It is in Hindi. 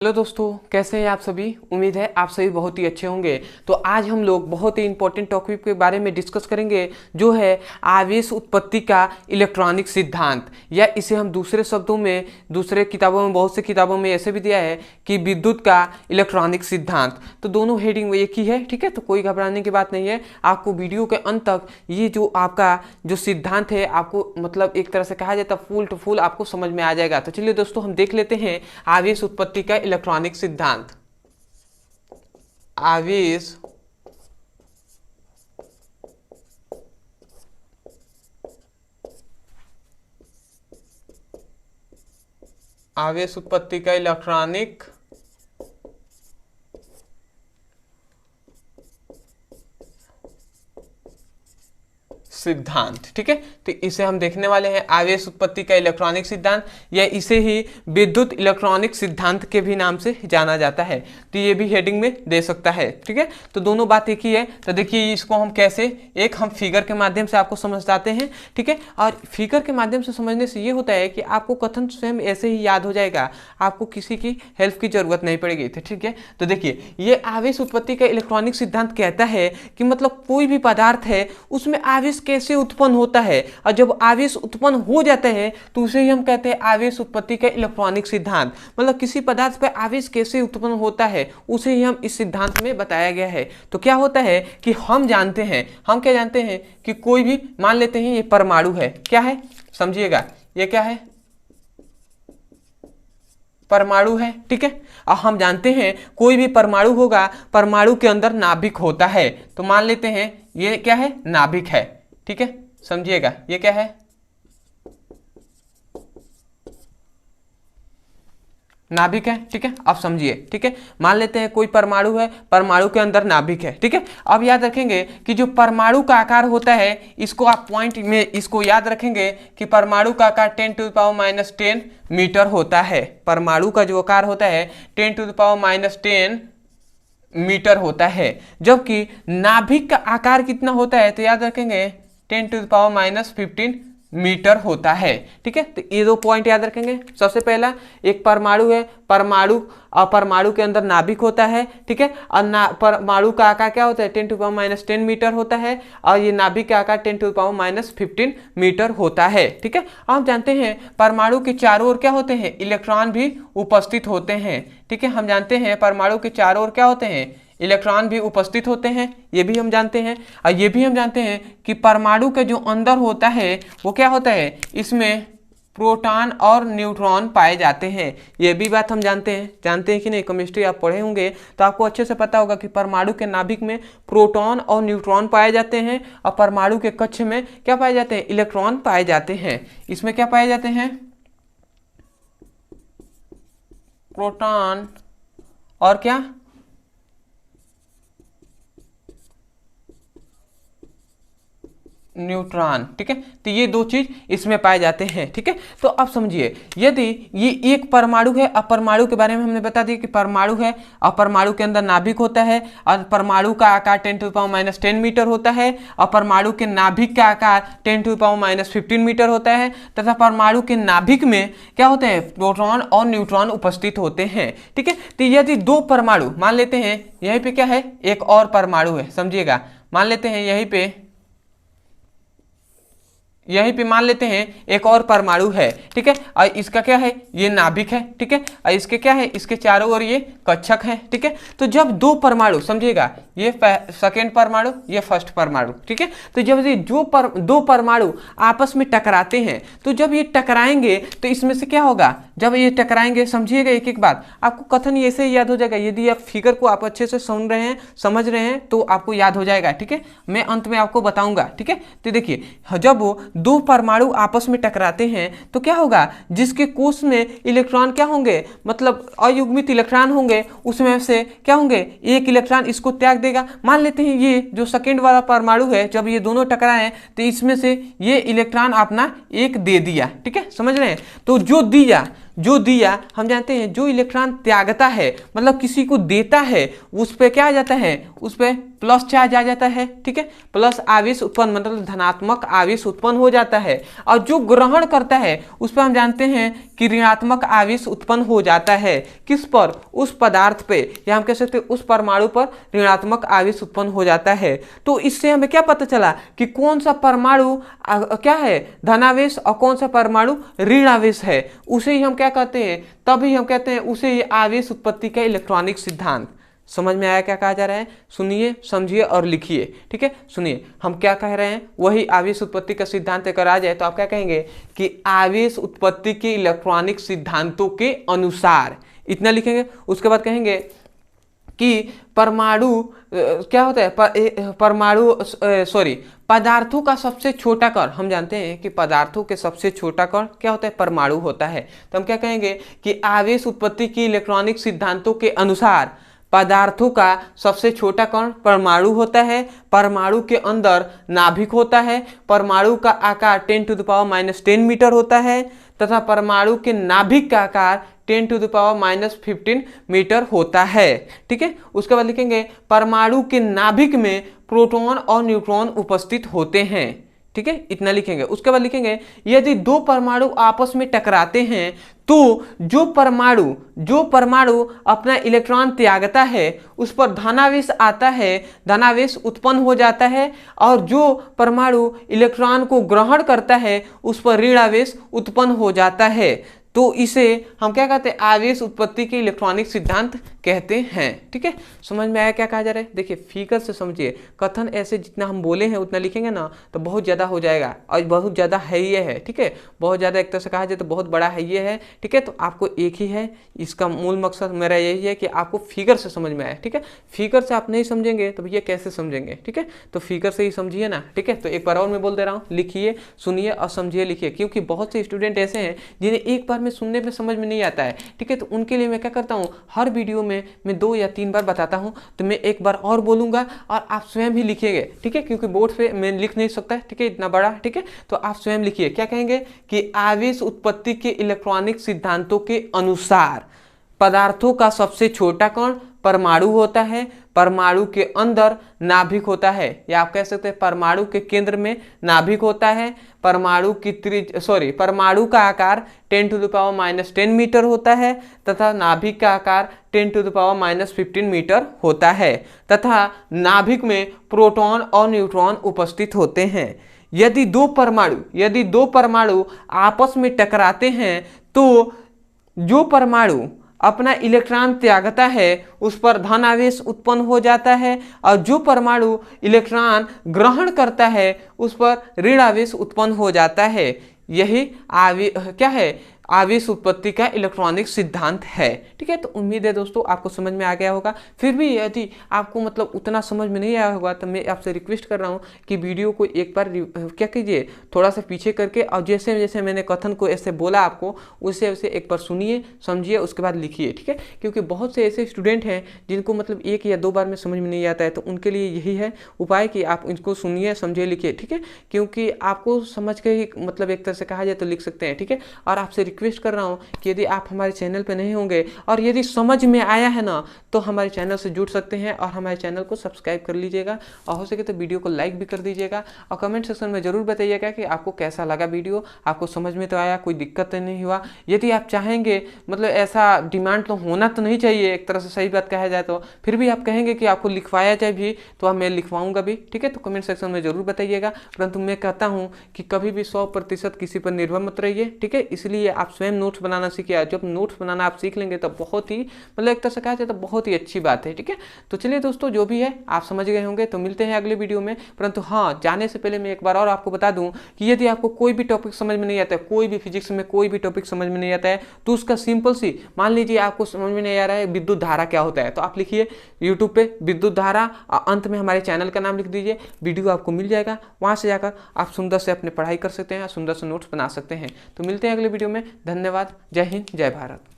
हेलो दोस्तों, कैसे हैं आप सभी। उम्मीद है आप सभी बहुत ही अच्छे होंगे। तो आज हम लोग बहुत ही इंपॉर्टेंट टॉपिक के बारे में डिस्कस करेंगे, जो है आवेश उत्पत्ति का इलेक्ट्रॉनिक सिद्धांत, या इसे हम दूसरे शब्दों में, दूसरे किताबों में, बहुत से किताबों में ऐसे भी दिया है कि विद्युत का इलेक्ट्रॉनिक सिद्धांत। तो दोनों हेडिंग एक ही है, ठीक है। तो कोई घबराने की बात नहीं है। आपको वीडियो के अंत तक ये जो आपका जो सिद्धांत है, आपको मतलब एक तरह से कहा जाता है फुल टू फुल आपको समझ में आ जाएगा। तो चलिए दोस्तों, हम देख लेते हैं आवेश उत्पत्ति का इलेक्ट्रॉनिक सिद्धांत। आवेश आवेश उत्पत्ति का इलेक्ट्रॉनिक सिद्धांत, ठीक है। तो इसे हम देखने वाले हैं आवेश उत्पत्ति का इलेक्ट्रॉनिक सिद्धांत, या इसे ही विद्युत इलेक्ट्रॉनिक सिद्धांत के भी नाम से जाना जाता है। तो ये भी हेडिंग में दे सकता है, ठीक है। तो दोनों बात एक ही है। तो देखिए, इसको हम कैसे एक हम फिगर के माध्यम से आपको समझाते हैं, ठीक है। और फिगर के माध्यम से समझने से ये होता है कि आपको कथन स्वयं ऐसे ही याद हो जाएगा, आपको किसी की हेल्प की जरूरत नहीं पड़ेगी, ठीक है। तो देखिए, ये आवेश उत्पत्ति का इलेक्ट्रॉनिक सिद्धांत कहता है कि मतलब कोई भी पदार्थ है उसमें आवेश कैसे उत्पन्न होता है, और जब आवेश उत्पन्न हो जाता है तो उसे ही हम कहते हैं आवेश उत्पत्ति का इलेक्ट्रॉनिक सिद्धांत। मतलब किसी पदार्थ पर आवेश कैसे उत्पन्न होता है उसे ही हम इस सिद्धांत में बताया गया है। तो क्या होता है कि हम जानते हैं, हम क्या जानते हैं कि कोई भी, मान लेते हैं ये परमाणु है, क्या है समझिएगा, ये क्या है, परमाणु है, ठीक है। और हम जानते हैं कोई भी परमाणु होगा, परमाणु के अंदर नाभिक होता है। तो मान लेते हैं ये क्या है, नाभिक है, ठीक है। समझिएगा, ये क्या है, नाभिक है, ठीक है। अब समझिए, ठीक है। मान लेते हैं कोई परमाणु है, परमाणु के अंदर नाभिक है, ठीक है। अब याद रखेंगे कि जो परमाणु का आकार होता है, इसको आप पॉइंट में इसको याद रखेंगे कि परमाणु का आकार 10⁻⁻10 मीटर होता है। परमाणु का जो आकार होता है 10⁻⁻10 मीटर होता है, जबकि नाभिक का आकार कितना होता है, तो याद रखेंगे 10⁻⁻15 मीटर होता है, ठीक है। तो ये दो पॉइंट याद रखेंगे। सबसे पहला, एक परमाणु है, परमाणु और परमाणु के अंदर नाभिक होता है, ठीक है। और परमाणु का आकार क्या होता है, 10⁻⁻10 मीटर होता है, और ये नाभिक का आकार 10⁻⁻15 मीटर होता है, ठीक है। हम जानते हैं परमाणु के चारों ओर क्या होते हैं, इलेक्ट्रॉन भी उपस्थित होते हैं, ठीक है। हम जानते हैं परमाणु के चारों ओर क्या होते हैं, इलेक्ट्रॉन भी उपस्थित होते हैं, ये भी हम जानते हैं। और ये भी हम जानते हैं कि परमाणु के जो अंदर होता है वो क्या होता है, इसमें प्रोटॉन और न्यूट्रॉन पाए जाते हैं। ये भी बात हम जानते हैं कि नहीं, केमिस्ट्री आप पढ़े होंगे तो आपको अच्छे से पता होगा कि परमाणु के नाभिक में प्रोटॉन और न्यूट्रॉन पाए जाते हैं, और परमाणु के कक्ष में क्या पाए जाते हैं, इलेक्ट्रॉन पाए जाते हैं। इसमें क्या पाए जाते हैं, प्रोटॉन और क्या, न्यूट्रॉन, ठीक है। तो ये दो चीज इसमें पाए जाते हैं, ठीक है। तो अब समझिए, यदि ये एक परमाणु है, अब परमाणु के बारे में हमने बता दिया कि परमाणु है और परमाणु के अंदर नाभिक होता है, और परमाणु का आकार 10⁻⁻10 मीटर होता है, और परमाणु के नाभिक का आकार 10⁻⁻15 मीटर होता है, तथा परमाणु के नाभिक में क्या होते हैं, प्रोटॉन और न्यूट्रॉन उपस्थित होते हैं, ठीक है। तो यदि दो परमाणु, मान लेते हैं यहीं पे क्या है, एक और परमाणु है, समझिएगा, मान लेते हैं यहीं पे मान लेते हैं एक और परमाणु है, ठीक है। और इसका क्या है, ये नाभिक है, ठीक है। और इसके क्या है, इसके चारों ओर ये कक्षक है, ठीक है। तो जब दो परमाणु, समझिएगा, ये सेकेंड परमाणु, ये फर्स्ट परमाणु, ठीक है। तो जब ये दो परमाणु आपस में टकराते हैं, तो जब ये टकराएंगे तो इसमें से क्या होगा, जब ये टकराएंगे, समझिएगा एक एक बात, आपको कथन ऐसे ही याद हो जाएगा। यदि आप फिगर को आप अच्छे से सुन रहे हैं, समझ रहे हैं, तो आपको याद हो जाएगा, ठीक है। मैं अंत में आपको बताऊंगा, ठीक है। तो देखिए, जब वो दो परमाणु आपस में टकराते हैं तो क्या होगा, जिसके कोश में इलेक्ट्रॉन क्या होंगे, मतलब अयुग्मित इलेक्ट्रॉन होंगे, उसमें से क्या होंगे, एक इलेक्ट्रॉन इसको त्याग देगा। मान लेते हैं ये जो सेकेंड वाला परमाणु है, जब ये दोनों टकराए तो इसमें से ये इलेक्ट्रॉन अपना एक दे दिया, ठीक है, समझ रहे हैं। तो जो दिया हम जानते हैं, जो इलेक्ट्रॉन त्यागता है, मतलब किसी को देता है, उस पर क्या आ जाता है, उस पर प्लस चार्ज आ जाता है, ठीक है, प्लस आवेश उत्पन्न, मतलब धनात्मक आवेश उत्पन्न हो जाता है। और जो ग्रहण करता है उस पर हम जानते हैं कि ऋणात्मक आवेश उत्पन्न हो जाता है। किस पर? उस पदार्थ पे, या हम कह सकते हैं उस परमाणु पर ऋणात्मक आवेश उत्पन्न हो जाता है। तो इससे हमें क्या पता चला कि कौन सा परमाणु क्या है, धनावेश, और कौन सा परमाणु ऋणावेश है। उसे ही हम क्या कहते हैं, तभी हम कहते हैं उसे ही आवेश उत्पत्ति का इलेक्ट्रॉनिक सिद्धांत। समझ में आया क्या कहा जा रहा है? सुनिए, समझिए और लिखिए। ठीक है, सुनिए हम क्या कह रहे हैं, वही आवेश उत्पत्ति का सिद्धांत अगर आ जाए तो आप क्या कहेंगे कि आवेश उत्पत्ति के इलेक्ट्रॉनिक सिद्धांतों के अनुसार, इतना लिखेंगे। उसके बाद कहेंगे कि परमाणु क्या होता है, परमाणु पदार्थों का सबसे छोटा कण, हम जानते हैं कि पदार्थों के सबसे छोटा कण क्या होता है, परमाणु होता है। तो हम क्या कहेंगे कि आवेश उत्पत्ति की इलेक्ट्रॉनिक सिद्धांतों के अनुसार पदार्थों का सबसे छोटा कण परमाणु होता है। परमाणु के अंदर नाभिक होता है। परमाणु का आकार 10⁻⁻10 मीटर होता है तथा परमाणु के नाभिक का आकार 10⁻⁻15 मीटर होता है। ठीक है, उसके बाद लिखेंगे परमाणु के नाभिक में प्रोटॉन और न्यूट्रॉन उपस्थित होते हैं। ठीक है, इतना लिखेंगे। उसके बाद लिखेंगे यदि दो परमाणु आपस में टकराते हैं तो जो परमाणु अपना इलेक्ट्रॉन त्यागता है उस पर धनावेश आता है, धनावेश उत्पन्न हो जाता है, और जो परमाणु इलेक्ट्रॉन को ग्रहण करता है उस पर ऋणावेश उत्पन्न हो जाता है। तो इसे हम क्या कहते हैं, आवेश उत्पत्ति के इलेक्ट्रॉनिक सिद्धांत कहते हैं। ठीक है, समझ में आया क्या कहा जा रहा है? देखिए फिगर से समझिए, कथन ऐसे जितना हम बोले हैं उतना लिखेंगे ना तो बहुत ज़्यादा हो जाएगा, और बहुत ज़्यादा है ये है। ठीक है, बहुत ज़्यादा एक तरह से कहा जाए तो बहुत बड़ा है ये है। ठीक है, तो आपको एक ही है, इसका मूल मकसद मेरा यही है कि आपको फिगर से समझ में आए। ठीक है, फिगर से आप नहीं समझेंगे तो भैया कैसे समझेंगे? ठीक है, तो फिगर से ही समझिए ना। ठीक है, तो एक बार और मैं बोल दे रहा हूँ, लिखिए, सुनिए और समझिए, लिखिए, क्योंकि बहुत से स्टूडेंट ऐसे हैं जिन्हें एक बार में सुनने में समझ में नहीं आता है। ठीक है, तो उनके लिए मैं क्या करता हूँ, हर वीडियो में मैं 2 या 3 बार बताता हूँ, तो मैं एक बार और बोलूंगा और आप स्वयं ही लिखिएगा। ठीक है, क्योंकि बोर्ड पे मैं लिख नहीं सकता। ठीक है, इतना बड़ा। ठीक है, तो आप स्वयं लिखिए। क्या कहेंगे कि आवेश उत्पत्ति के इलेक्ट्रॉनिक सिद्धांतों के अनुसार पदार्थों का सबसे छोटा कण परमाणु होता है। परमाणु के अंदर नाभिक होता है, या आप कह सकते हैं परमाणु के केंद्र में नाभिक होता है। परमाणु का आकार 10⁻⁻10 मीटर होता है तथा नाभिक का आकार 10⁻⁻15 मीटर होता है तथा नाभिक में प्रोटॉन और न्यूट्रॉन उपस्थित होते हैं। यदि दो परमाणु आपस में टकराते हैं तो जो परमाणु अपना इलेक्ट्रॉन त्यागता है उस पर धन आवेश उत्पन्न हो जाता है, और जो परमाणु इलेक्ट्रॉन ग्रहण करता है उस पर ऋण आवेश उत्पन्न हो जाता है। यही क्या है, आवेश उत्पत्ति का इलेक्ट्रॉनिक सिद्धांत है। ठीक है, तो उम्मीद है दोस्तों आपको समझ में आ गया होगा। फिर भी यदि आपको मतलब उतना समझ में नहीं आया होगा तो मैं आपसे रिक्वेस्ट कर रहा हूँ कि वीडियो को एक बार क्या कीजिए, थोड़ा सा पीछे करके, और जैसे जैसे मैंने कथन को ऐसे बोला आपको वैसे वैसे एक बार सुनिए, समझिए, उसके बाद लिखिए। ठीक है, क्योंकि बहुत से ऐसे स्टूडेंट हैं जिनको मतलब 1 या 2 बार में समझ में नहीं आता है, तो उनके लिए यही है उपाय कि आप इनको सुनिए, समझिए, लिखिए। ठीक है, क्योंकि आपको समझ के ही मतलब एक तरह से कहा जाए तो लिख सकते हैं। ठीक है, और आपसे रिक्वेस्ट कर रहा हूं कि यदि आप हमारे चैनल पे नहीं होंगे और यदि समझ में आया है ना तो हमारे चैनल से जुड़ सकते हैं और हमारे चैनल को सब्सक्राइब कर लीजिएगा, और हो सके तो वीडियो को लाइक भी कर दीजिएगा, और कमेंट सेक्शन में जरूर बताइएगा कि आपको कैसा लगा वीडियो, आपको समझ में तो आया, कोई दिक्कत तो नहीं हुआ। यदि आप चाहेंगे, मतलब ऐसा डिमांड तो होना तो नहीं चाहिए, एक तरह से सही बात कहा जाए तो, फिर भी आप कहेंगे कि आपको लिखवाया जाए भी तो मैं लिखवाऊंगा भी। ठीक है, तो कमेंट सेक्शन में जरूर बताइएगा। परंतु मैं कहता हूँ कि कभी भी 100% किसी पर निर्भर मत रहिए। ठीक है, इसलिए आप स्वयं नोट्स बनाना सीखिए। जब नोट्स बनाना आप सीख लेंगे तो बहुत ही मतलब एक तरह से कहा जाए तो बहुत ही अच्छी बात है। ठीक है, तो चलिए दोस्तों, जो भी है आप समझ गए होंगे, तो मिलते हैं अगले वीडियो में। परंतु हाँ, जाने से पहले मैं एक बार और आपको बता दूं कि यदि आपको कोई भी टॉपिक समझ में नहीं आता है, कोई भी फिजिक्स में कोई भी टॉपिक समझ में नहीं आता है, तो उसका सिंपल सी, मान लीजिए आपको समझ में नहीं आ रहा है विद्युत धारा क्या होता है, तो आप लिखिए यूट्यूब पे विद्युत धारा, अंत में हमारे चैनल का नाम लिख दीजिए, वीडियो आपको मिल जाएगा। वहां से जाकर आप सुंदर से अपनी पढ़ाई कर सकते हैं, सुंदर से नोट्स बना सकते हैं। तो मिलते हैं अगले वीडियो में। धन्यवाद। जय हिंद, जय भारत।